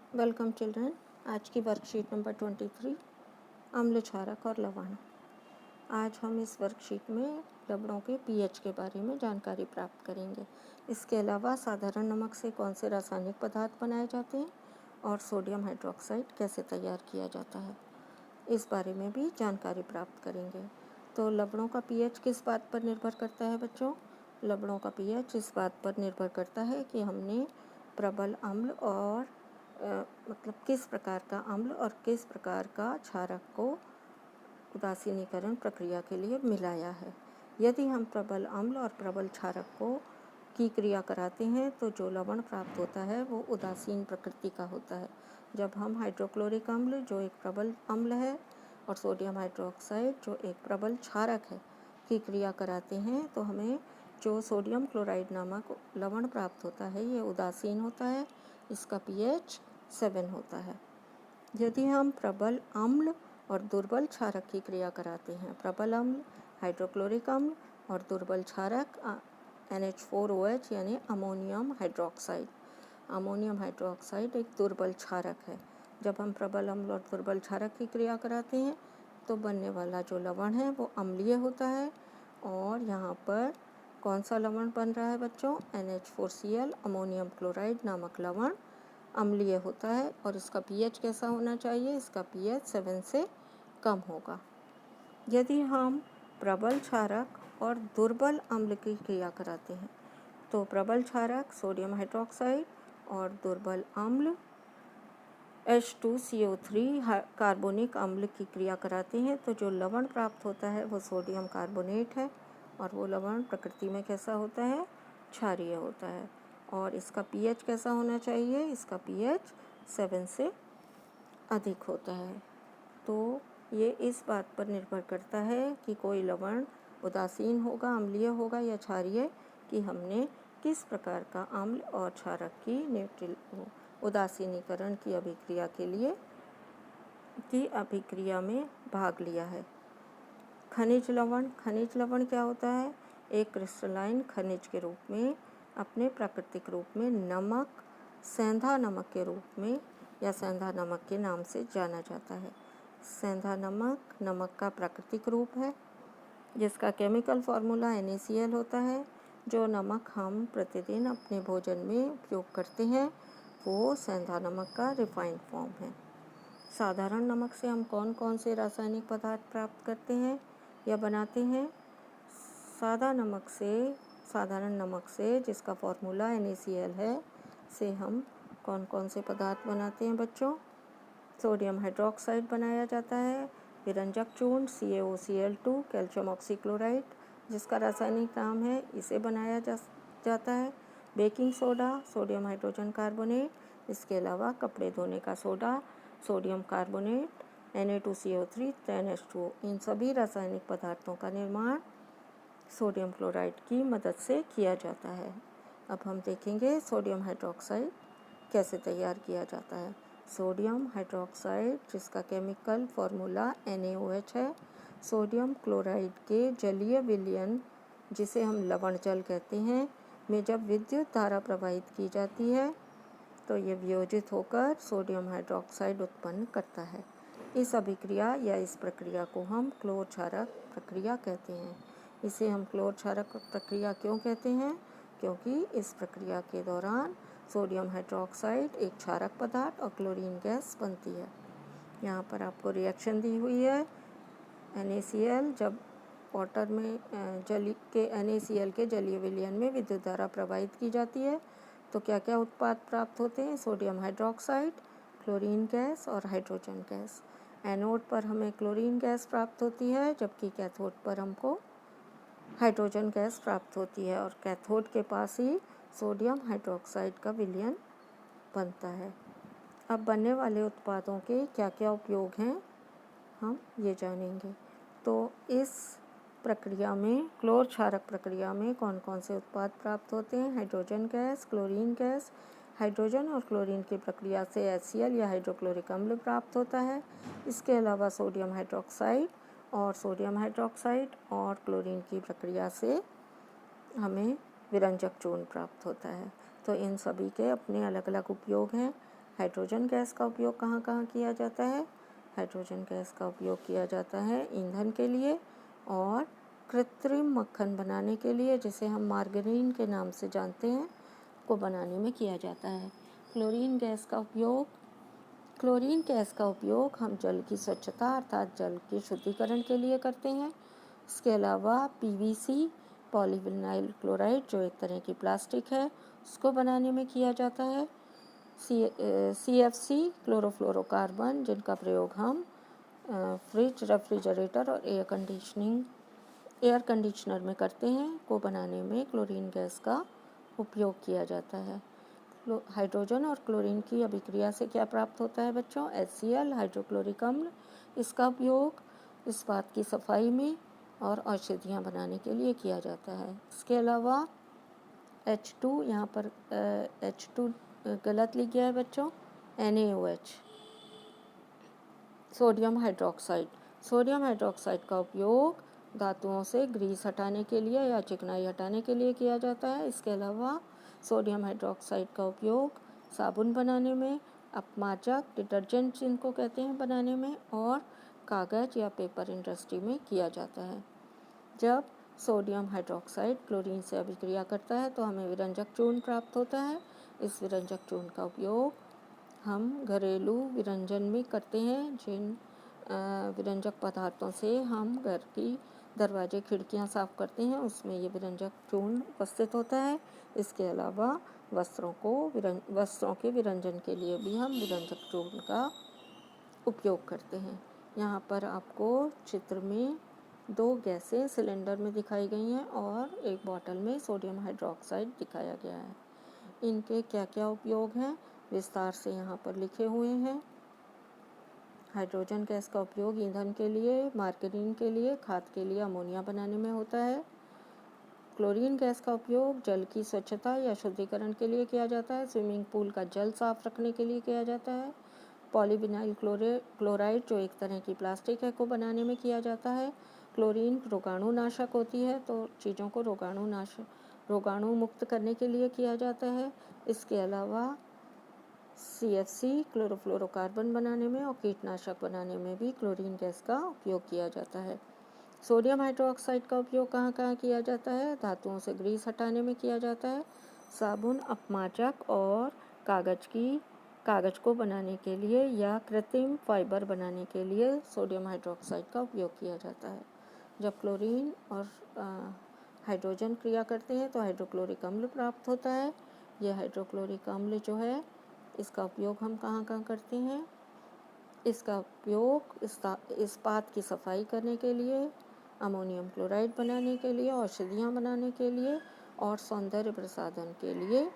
Welcome children. आज की worksheet number 23 अम्ल, क्षारक और लवण। आज हम इस वर्कशीट में लवणों के पीएच के बारे में जानकारी प्राप्त करेंगे। इसके अलावा साधारण नमक से कौन से रासायनिक पदार्थ बनाए जाते हैं और सोडियम हाइड्रोक्साइड कैसे तैयार किया जाता है, इस बारे में भी जानकारी प्राप्त करेंगे। तो लवणों का पीएच किस बात पर निर्भर करता है बच्चों? लवणों का पीएच इस बात पर निर्भर करता है कि हमने प्रबल अम्ल और मतलब किस प्रकार का अम्ल और किस प्रकार का क्षारक को उदासीनीकरण प्रक्रिया के लिए मिलाया है। यदि हम प्रबल अम्ल और प्रबल क्षारक को की क्रिया कराते हैं तो जो लवण प्राप्त होता है वो उदासीन प्रकृति का होता है। जब हम हाइड्रोक्लोरिक अम्ल, जो एक प्रबल अम्ल है, और सोडियम हाइड्रोक्साइड, जो एक प्रबल क्षारक है, की क्रिया कराते हैं तो हमें जो सोडियम क्लोराइड नामक लवण प्राप्त होता है ये उदासीन होता है। इसका पीएच 7 होता है। यदि हम प्रबल अम्ल और दुर्बल क्षारक की क्रिया कराते हैं, प्रबल अम्ल हाइड्रोक्लोरिक अम्ल और दुर्बल क्षारक NH4OH यानी अमोनियम हाइड्रोक्साइड। अमोनियम हाइड्रोक्साइड एक दुर्बल क्षारक है। जब हम प्रबल अम्ल और दुर्बल क्षारक की क्रिया कराते हैं तो बनने वाला जो लवण है वो अम्लीय होता है। और यहाँ पर कौन सा लवण बन रहा है बच्चों? NH4Cl अमोनियम क्लोराइड नामक लवण अम्लीय होता है। और इसका पीएच कैसा होना चाहिए? इसका पीएच 7 से कम होगा। यदि हम प्रबल क्षारक और दुर्बल अम्ल की क्रिया कराते हैं तो प्रबल क्षारक सोडियम हाइड्रोक्साइड और दुर्बल अम्ल H2CO3 कार्बोनिक अम्ल की क्रिया कराते हैं तो जो लवण प्राप्त होता है वो सोडियम कार्बोनेट है। और वो लवण प्रकृति में कैसा होता है? क्षारीय होता है। और इसका पीएच कैसा होना चाहिए? इसका पीएच 7 से अधिक होता है। तो ये इस बात पर निर्भर करता है कि कोई लवण उदासीन होगा, अम्लीय होगा या क्षारीय, कि हमने किस प्रकार का अम्ल और क्षारक की उदासीनीकरण की अभिक्रिया में भाग लिया है। खनिज लवण। खनिज लवण क्या होता है? एक क्रिस्टलाइन खनिज के रूप में अपने प्राकृतिक रूप में नमक, सेंधा नमक के रूप में या सेंधा नमक के नाम से जाना जाता है। सेंधा नमक नमक का प्राकृतिक रूप है जिसका केमिकल फार्मूला NaCl होता है। जो नमक हम प्रतिदिन अपने भोजन में उपयोग करते हैं वो सेंधा नमक का रिफाइंड फॉर्म है। साधारण नमक से हम कौन कौन से रासायनिक पदार्थ प्राप्त करते हैं या बनाते हैं? साधारण नमक से जिसका फॉर्मूला NaCl है से हम कौन कौन से पदार्थ बनाते हैं बच्चों? सोडियम हाइड्रोक्साइड बनाया जाता है, विरंजक चूर्ण CaOCl2 कैल्शियम ऑक्सीक्लोराइड जिसका रासायनिक नाम है, इसे बनाया जाता है। Baking soda, sodium hydrogen carbonate, इसके अलावा कपड़े धोने का soda, sodium carbonate, Na2CO3 10H2O, इन सभी रासायनिक पदार्थों का निर्माण सोडियम क्लोराइड की मदद से किया जाता है। अब हम देखेंगे सोडियम हाइड्रोक्साइड कैसे तैयार किया जाता है। सोडियम हाइड्रोक्साइड जिसका केमिकल फार्मूला NaOH है, सोडियम क्लोराइड के जलीय विलयन, जिसे हम लवण जल कहते हैं, में जब विद्युत धारा प्रवाहित की जाती है तो ये वियोजित होकर सोडियम हाइड्रोक्साइड उत्पन्न करता है। इस अभिक्रिया या इस प्रक्रिया को हम क्लोर क्षारक प्रक्रिया कहते हैं। इसे हम क्लोर क्षारक प्रक्रिया क्यों कहते हैं? क्योंकि इस प्रक्रिया के दौरान सोडियम हाइड्रोक्साइड एक क्षारक पदार्थ और क्लोरीन गैस बनती है। यहाँ पर आपको रिएक्शन दी हुई है। NaCl जब वाटर में NaCl के जलीय विलयन में विद्युत धारा प्रवाहित की जाती है तो क्या क्या उत्पाद प्राप्त होते हैं? सोडियम हाइड्रोक्साइड, क्लोरीन गैस और हाइड्रोजन गैस। एनोड पर हमें क्लोरीन गैस प्राप्त होती है जबकि कैथोड पर हमको हाइड्रोजन गैस प्राप्त होती है। और कैथोड के पास ही सोडियम हाइड्रोक्साइड का विलयन बनता है। अब बनने वाले उत्पादों के क्या क्या उपयोग हैं हम ये जानेंगे। तो इस प्रक्रिया में, क्लोर क्षारक प्रक्रिया में कौन कौन से उत्पाद प्राप्त होते हैं? Hydrogen gas, chlorine gas. Hydrogen और क्लोरीन की प्रक्रिया से HCl या हाइड्रोक्लोरिक अम्ल प्राप्त होता है। इसके अलावा सोडियम हाइड्रोक्साइड और क्लोरीन की प्रक्रिया से हमें विरंजक चूर्ण प्राप्त होता है। तो इन सभी के अपने अलग अलग उपयोग हैं। हाइड्रोजन गैस का उपयोग कहाँ कहाँ किया जाता है? हाइड्रोजन गैस का उपयोग किया जाता है ईंधन के लिए और कृत्रिम मक्खन बनाने के लिए, जिसे हम मार्गरीन के नाम से जानते हैं, को बनाने में किया जाता है। क्लोरीन गैस का उपयोग हम जल की स्वच्छता अर्थात जल के शुद्धिकरण के लिए करते हैं। इसके अलावा पीवीसी पॉलीविनाइल क्लोराइड जो एक तरह की प्लास्टिक है उसको बनाने में किया जाता है। CFC क्लोरोफ्लोरोकार्बन जिनका प्रयोग हम फ्रिज, रेफ्रिजरेटर और एयर कंडीशनर में करते हैं को बनाने में क्लोरीन गैस का उपयोग किया जाता है। हाइड्रोजन और क्लोरीन की अभिक्रिया से क्या प्राप्त होता है बच्चों? HCl हाइड्रोक्लोरिक अम्ल। इसका उपयोग इस्पात की सफाई में और औषधियाँ बनाने के लिए किया जाता है। इसके अलावा H2, यहाँ पर H2 गलत लिख गया है बच्चों, NaOH सोडियम हाइड्रोक्साइड का उपयोग धातुओं से ग्रीस हटाने के लिए या चिकनाई हटाने के लिए किया जाता है। इसके अलावा सोडियम हाइड्रोक्साइड का उपयोग साबुन बनाने में, अपमार्जक डिटर्जेंट जिनको कहते हैं बनाने में, और कागज़ या पेपर इंडस्ट्री में किया जाता है। जब सोडियम हाइड्रोक्साइड क्लोरीन से अभिक्रिया करता है तो हमें विरंजक चूर्ण प्राप्त होता है। इस विरंजक चूर्ण का उपयोग हम घरेलू विरंजन में करते हैं। जिन विरंजक पदार्थों से हम घर की दरवाजे खिड़कियां साफ करते हैं उसमें ये विरंजक चूर्ण उपस्थित होता है। इसके अलावा वस्त्रों के विरंजन के लिए भी हम विरंजक चूर्ण का उपयोग करते हैं। यहाँ पर आपको चित्र में 2 गैसें सिलेंडर में दिखाई गई हैं और एक बोतल में सोडियम हाइड्रोक्साइड दिखाया गया है। इनके क्या क्या उपयोग हैं विस्तार से यहाँ पर लिखे हुए हैं। हाइड्रोजन गैस का उपयोग ईंधन के लिए, मार्गरीन के लिए, खाद के लिए अमोनिया बनाने में होता है। क्लोरीन गैस का उपयोग जल की स्वच्छता या शुद्धिकरण के लिए किया जाता है। स्विमिंग पूल का जल साफ रखने के लिए किया जाता है। पॉलीविनाइल क्लोराइड जो एक तरह की प्लास्टिक है को बनाने में किया जाता है। क्लोरीन रोगाणुनाशक होती है तो चीज़ों को रोगाणु मुक्त करने के लिए किया जाता है। इसके अलावा CFC क्लोरोफ्लोरोकार्बन बनाने में और कीटनाशक बनाने में भी क्लोरीन गैस का उपयोग किया जाता है। सोडियम हाइड्रोक्साइड का उपयोग कहाँ कहाँ किया जाता है? धातुओं से ग्रीस हटाने में किया जाता है। साबुन, अपमार्जक और कागज को बनाने के लिए या कृत्रिम फाइबर बनाने के लिए सोडियम हाइड्रोक्साइड का उपयोग किया जाता है। जब क्लोरीन और हाइड्रोजन क्रिया करते हैं तो हाइड्रोक्लोरिक अम्ल प्राप्त होता है। यह हाइड्रोक्लोरिक अम्ल जो है इसका उपयोग हम कहाँ कहाँ करते हैं? इसका उपयोग इस्पात की सफाई करने के लिए, अमोनियम क्लोराइड बनाने के लिए, औषधियाँ बनाने के लिए और सौंदर्य प्रसाधन के लिए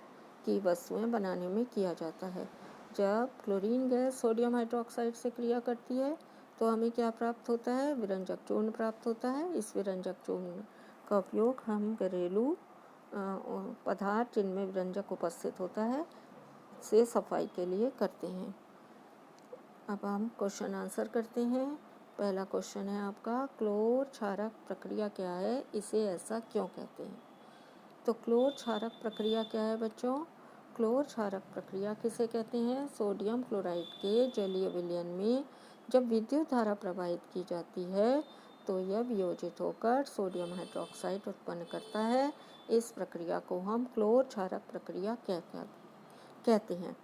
की वस्तुएं बनाने में किया जाता है। जब क्लोरीन गैस सोडियम हाइड्रोक्साइड से क्रिया करती है तो हमें क्या प्राप्त होता है? विरंजक चूर्ण प्राप्त होता है। इस विरंजक चूर्ण का उपयोग हम घरेलू पदार्थ जिनमें विरंजक उपस्थित होता है से सफाई के लिए करते हैं। अब हम क्वेश्चन आंसर करते हैं। पहला क्वेश्चन है आपका, क्लोर क्षारक प्रक्रिया क्या है, इसे ऐसा क्यों कहते हैं? तो क्लोर क्षारक प्रक्रिया क्या है बच्चों? क्लोर क्षारक प्रक्रिया किसे कहते हैं? सोडियम क्लोराइड के जलीय विलयन में जब विद्युत धारा प्रवाहित की जाती है तो यह वियोजित होकर सोडियम हाइड्रोक्साइड उत्पन्न करता है। इस प्रक्रिया को हम क्लोर क्षारक प्रक्रिया कहते हैं।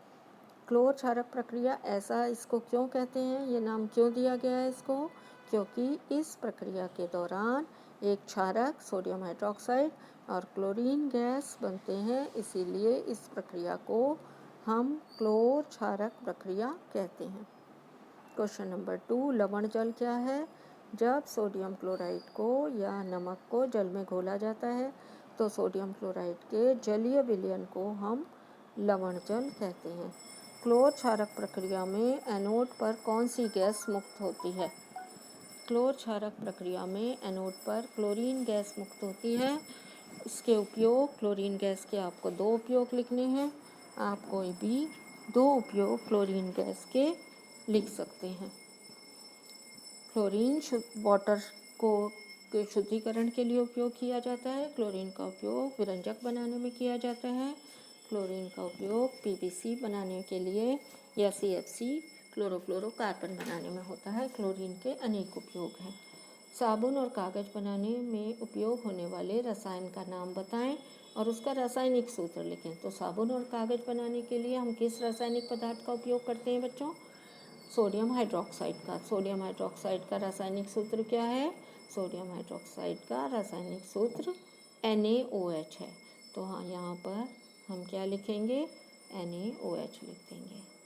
क्लोर क्षारक प्रक्रिया ऐसा इसको क्यों कहते हैं, ये नाम क्यों दिया गया है इसको? क्योंकि इस प्रक्रिया के दौरान एक क्षारक सोडियम हाइड्रोक्साइड और क्लोरीन गैस बनते हैं, इसीलिए इस प्रक्रिया को हम क्लोर क्षारक प्रक्रिया कहते हैं। क्वेश्चन नंबर 2, लवण जल क्या है? जब सोडियम क्लोराइड को या नमक को जल में घोला जाता है तो सोडियम क्लोराइड के जलीय विलयन को हम लवण जल कहते हैं। क्लोर क्षारक प्रक्रिया में एनोड पर कौन सी गैस मुक्त होती है? क्लोर क्षारक प्रक्रिया में एनोड पर क्लोरीन गैस मुक्त होती है। इसके उपयोग, क्लोरीन गैस के आपको 2 उपयोग लिखने हैं। आप कोई भी 2 उपयोग क्लोरीन गैस के लिख सकते हैं। क्लोरीन वाटर को के शुद्धिकरण के लिए उपयोग किया जाता है। क्लोरीन का उपयोग विरंजक बनाने में किया जाता है। क्लोरीन का उपयोग PVC बनाने के लिए या CFC क्लोरोफ्लोरोकार्बन बनाने में होता है। क्लोरीन के अनेक उपयोग हैं। साबुन और कागज़ बनाने में उपयोग होने वाले रसायन का नाम बताएं और उसका रासायनिक सूत्र लिखें। तो साबुन और कागज़ बनाने के लिए हम किस रासायनिक पदार्थ का उपयोग करते हैं बच्चों? सोडियम हाइड्रोक्साइड का। सोडियम हाइड्रोक्साइड का रासायनिक सूत्र क्या है? सोडियम हाइड्रोक्साइड का रासायनिक सूत्र NaOH है। तो हाँ, यहाँ पर हम क्या लिखेंगे? NaOH लिख देंगे।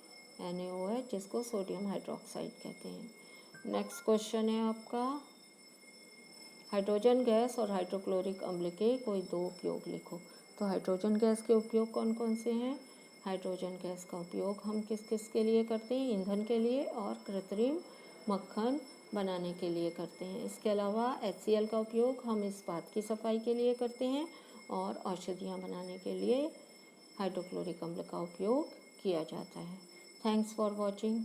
NaOH जिसको सोडियम हाइड्रोक्साइड कहते हैं। नेक्स्ट क्वेश्चन है आपका, हाइड्रोजन गैस और हाइड्रोक्लोरिक अम्ल के कोई दो उपयोग लिखो। तो हाइड्रोजन गैस के उपयोग कौन कौन से हैं? हाइड्रोजन गैस का उपयोग हम किस किस के लिए करते हैं? ईंधन के लिए और कृत्रिम मक्खन बनाने के लिए करते हैं। इसके अलावा HCl का उपयोग हम इस्पात की सफाई के लिए करते हैं और औषधियाँ बनाने के लिए हाइड्रोक्लोरिक अम्ल का उपयोग किया जाता है। Thanks for watching.